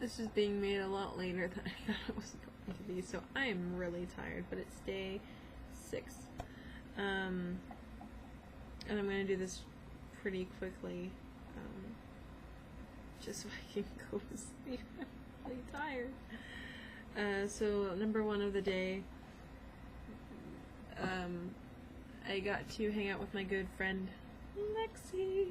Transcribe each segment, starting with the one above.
This is being made a lot later than I thought it was going to be, so I am really tired, but it's day 6. And I'm going to do this pretty quickly, just so I can go to sleep. I'm really tired. So, number 1 of the day, I got to hang out with my good friend, Lexi.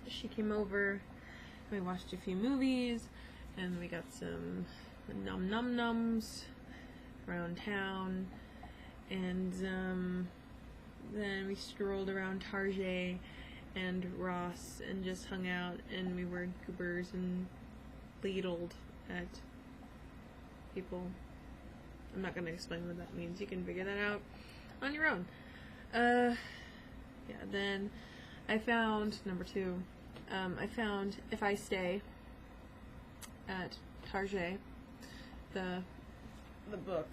She came over, we watched a few movies, and we got some num-num-nums around town, and then we strolled around Target and Ross and just hung out, and we were goobers and ladled at people. I'm not going to explain what that means. You can figure that out on your own. Yeah, then I found, number 2, I found If I Stay at Target, the book.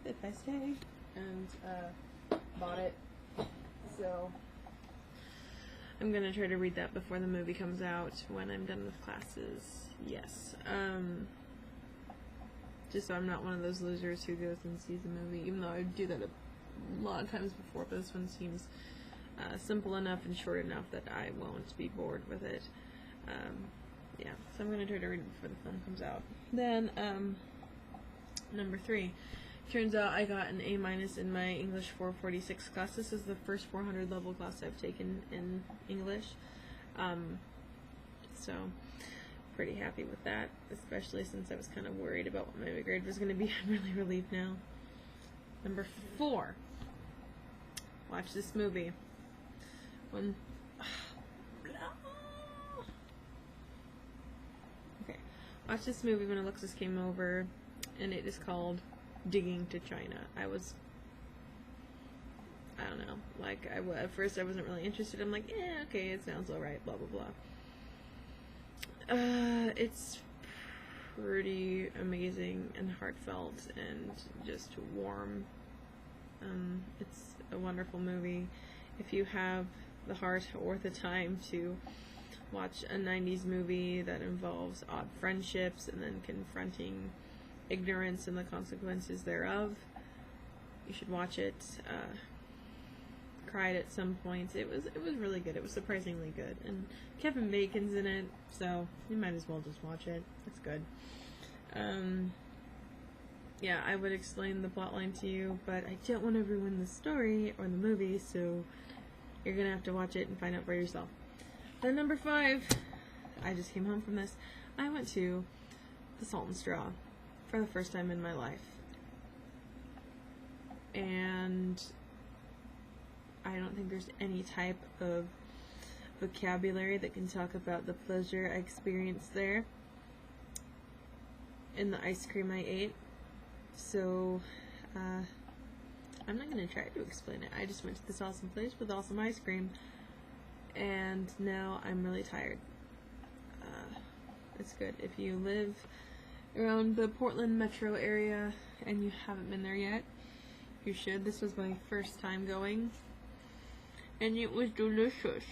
If I Stay, and bought it. So I'm gonna try to read that before the movie comes out when I'm done with classes. Yes. Just so I'm not one of those losers who goes and sees a movie, even though I do that a lot of times before, but this one seems simple enough and short enough that I won't be bored with it. Yeah, so I'm going to try to read it before the film comes out. Then, number 3. Turns out I got an A- in my English 446 class. This is the first 400 level class I've taken in English. So, pretty happy with that, especially since I was kind of worried about what my grade was going to be. I'm really relieved now. Number 4. Watch this movie. Okay. Watch this movie when Alexis came over, and it is called Digging to China. I don't know, like, at first I wasn't really interested. I'm like, yeah, okay, it sounds alright, blah, blah, blah. It's pretty amazing and heartfelt and just warm. It's a wonderful movie. If you have the heart or the time to watch a 90s movie that involves odd friendships and then confronting ignorance and the consequences thereof, you should watch it. Cried at some points. It was really good. It was surprisingly good, and Kevin Bacon's in it, so you might as well just watch it. It's good. Yeah, I would explain the plotline to you, but I don't want to ruin the story or the movie, so you're gonna have to watch it and find out for yourself. Then number 5, I just came home from this. I went to the Salt and Straw for the first time in my life, and I don't think there's any type of vocabulary that can talk about the pleasure I experienced there in the ice cream I ate. So, I'm not going to try to explain it. I just went to this awesome place with awesome ice cream, and now I'm really tired. It's good. If you live around the Portland metro area and you haven't been there yet, you should. This was my first time going, and it was delicious.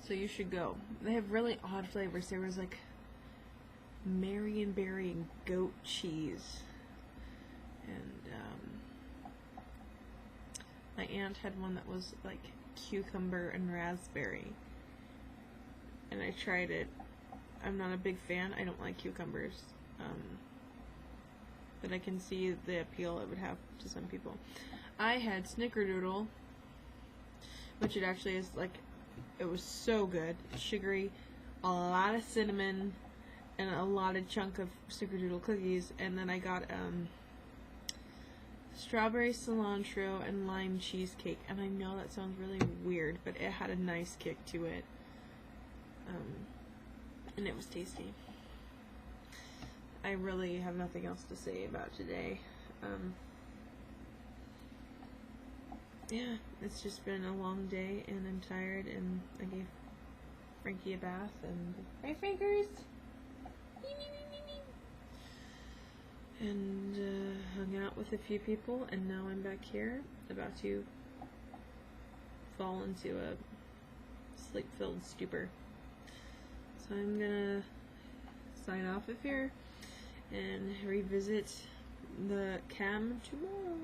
So you should go. They have really odd flavors. There was like Marionberry and goat cheese, and my aunt had one that was like cucumber and raspberry, and I tried it. I'm not a big fan. I don't like cucumbers, but I can see the appeal it would have to some people. I had Snickerdoodle, which it actually is like, it was so good. Sugary, a lot of cinnamon, and a lot of chunk of Snickerdoodle cookies. And then I got strawberry cilantro and lime cheesecake. And I know that sounds really weird, but it had a nice kick to it. And it was tasty. I really have nothing else to say about today. Yeah, it's just been a long day, and I'm tired, and I gave Frankie a bath, and right, Frankers? And hung out out with a few people, and now I'm back here about to fall into a sleep-filled stupor. So I'm gonna sign off of here and revisit the cam tomorrow.